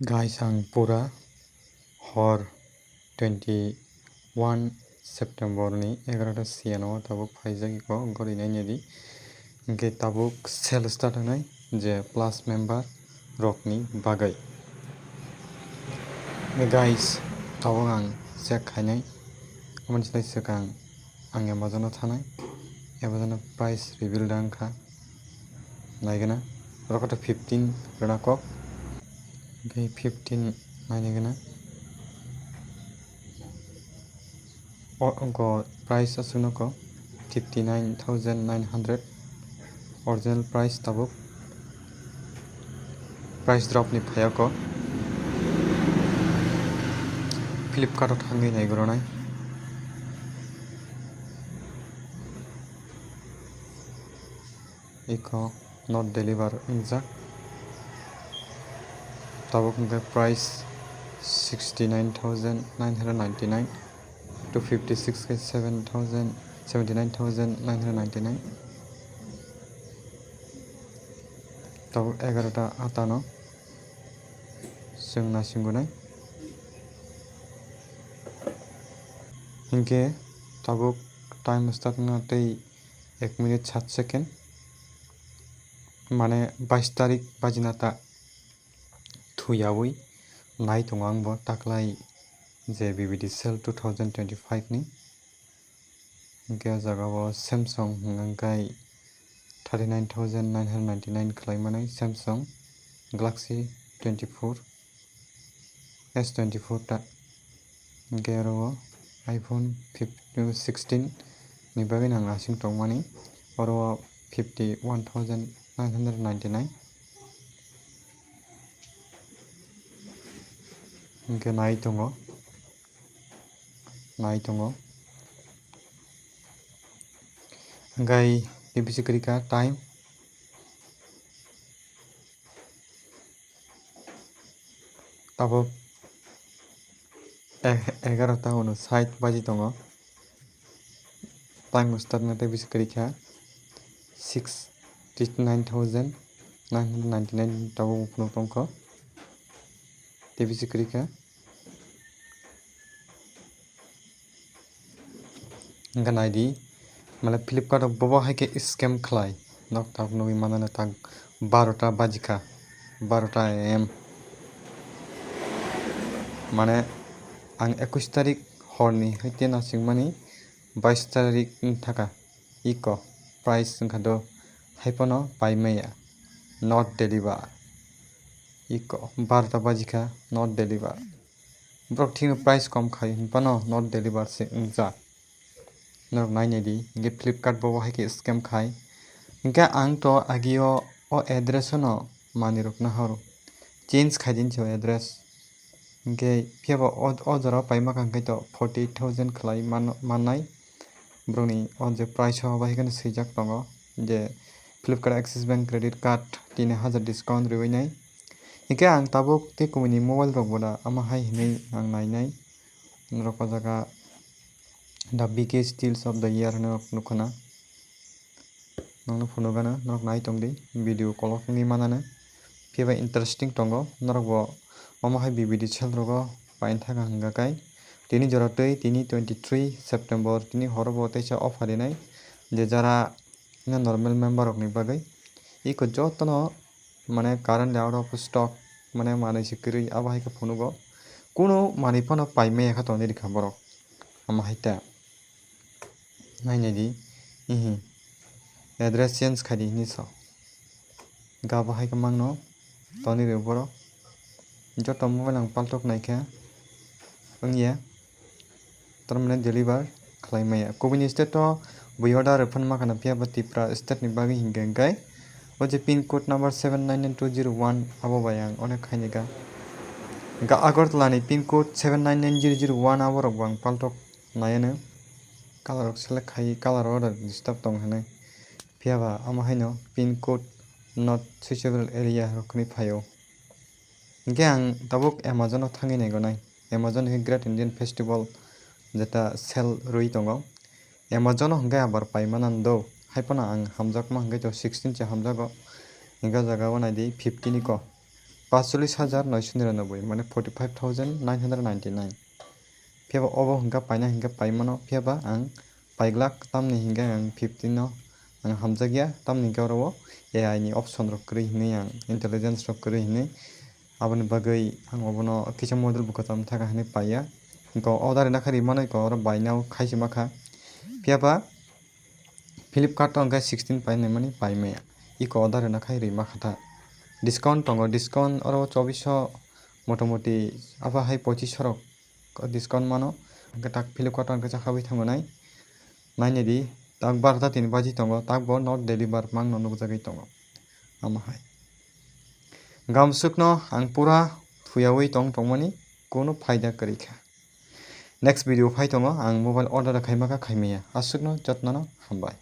Guys, ang pura hor 21 September ni 11 siano tabuk faijagi ko gori nai di ge tabuk sel start nai je plus member rok ni bagai guys tabuk ang check khainai amon silai sekang ang Amazon thanai Amazon price reveal dang kha naigana rokota 15 rena kok ge 15 naigana ko price asuno ko 59,900 original price tabuk price drop ni phaya ko Flipkart thangi nai goronai iko not deliver injak tabuk the price 69,999 to 79,999 tabuk 11 atano जों नासिंगुनाय इनके tabuk time start na tei 1 minute 7 second mane 22 tarik bajinata thuyawi nai tongang bo taklai je BBD sale 2025 ni इनके jaga bo Samsung ngai 39,999 khlai manai Samsung Galaxy 24 S24 ta इनके रो iPhone 16 ni bagui nang asing tongmani oro 51,999 इनके nai tongo gai dibisi krika time tabo 11:60 baji tongo time start na dibisi krika 69,999 tabo upno tongko dibisi krika ganai di mala Flipkart bobo haike scam khlai nok tak nui manana tak 12 bajika 12 am mane ang 21 tarik horni haite nasingmani 22 tarik thaka iko price khado haipono paimaya not deliver iko 12 bajika not deliver brok thing price kom khai pano not deliver se ja nok naine di ge Flipkart bobo haike scam khai inka ang to agio o address no manirok na horo change khaidin cho address inke piaba o jora paima kang to 48,000 khlai manai broni on je price ho bai kan sijak tongo je Flipkart Axis Bank credit card 3000 discount rewainai inke ang tabuk te kumini mobile rok boda ama hai hinai ang nainai roko jaga the biggest deals of the year no nukuna nong phunugana nok nai tongdi video call ni manana piaba interesting tongo norok bo omo hai BBD sel rogo pain thaka hanga kai tini jora tei tini 23 September tini horobo teisa offer dinai je jara na normal member rok ni bagai iko jotono mane current out of stock mane manai sikri aba hai ka phunugo kuno mani pano paime kha toni rikha borok ama haita naine di address change khadi ni so gaba hai ka mangno toni re borok joto mobile ang paltok naikha ongya tarmane deliver khlaimaya kubini state to buyoda refund ma kana pia batipra state ni bagi hingengai oje pin code number 799201 abo bayang onek khainega ga Agartala ni pin code 799001 abo rok bang paltok nayane color select khai color order disturb tong hane piaba ama haino pin code not switchable area rokni phayo inke ang tabuk Amazon thangi nei gonai Amazon he Great Indian Festival jeta sale rui tongo Amazon hingga abar paimanan do haipana ang hamjak ma hingga to 16 cha hamjago hingga jaga wanai di 50 ni ko 45,999 माने 45,999 फियाबा ओबो हिंगा पाइना हिंगा पाइमानो फियाबा आं पाइग्लाक तामनि हिंगा आं 15 no आं हामजागिया तामनि हिंगा रो AI नि option रो करै हिनै आं इंटेलिजेंस रो करै हिनै aboni bagui आं obono kisa model bukatam थाखा हिनै पाइया इको order ना खारि मानो इको रो बाइनाव खाइसे माखा फियाबा फ्लिपकार्ट अंगा 16 पाइनाय माने पाइमाया इको order ना खाइ रै माखाथा डिस्काउंट टंगो डिस्काउंट और 2400 मोटामोटी आबा हाय 2500 रक डिस्काउंट मानो गटाक फ्लिपकार्ट अंगा जाखाबाय थांगोनाय नायने दि ताक 12 3 बाजि टंगो ताक बो नॉट डेलिवर मांगनो नुजागै टंगो आमाहाय गामसुकनो आं पूरा थुयावै टंगमनि कोनो फायदा करिखा नेक्स्ट वीडियो फाय टंगो आं मोबाइल order खाइमाका खाइमाया आसुकनो जत्ननो हामबाय।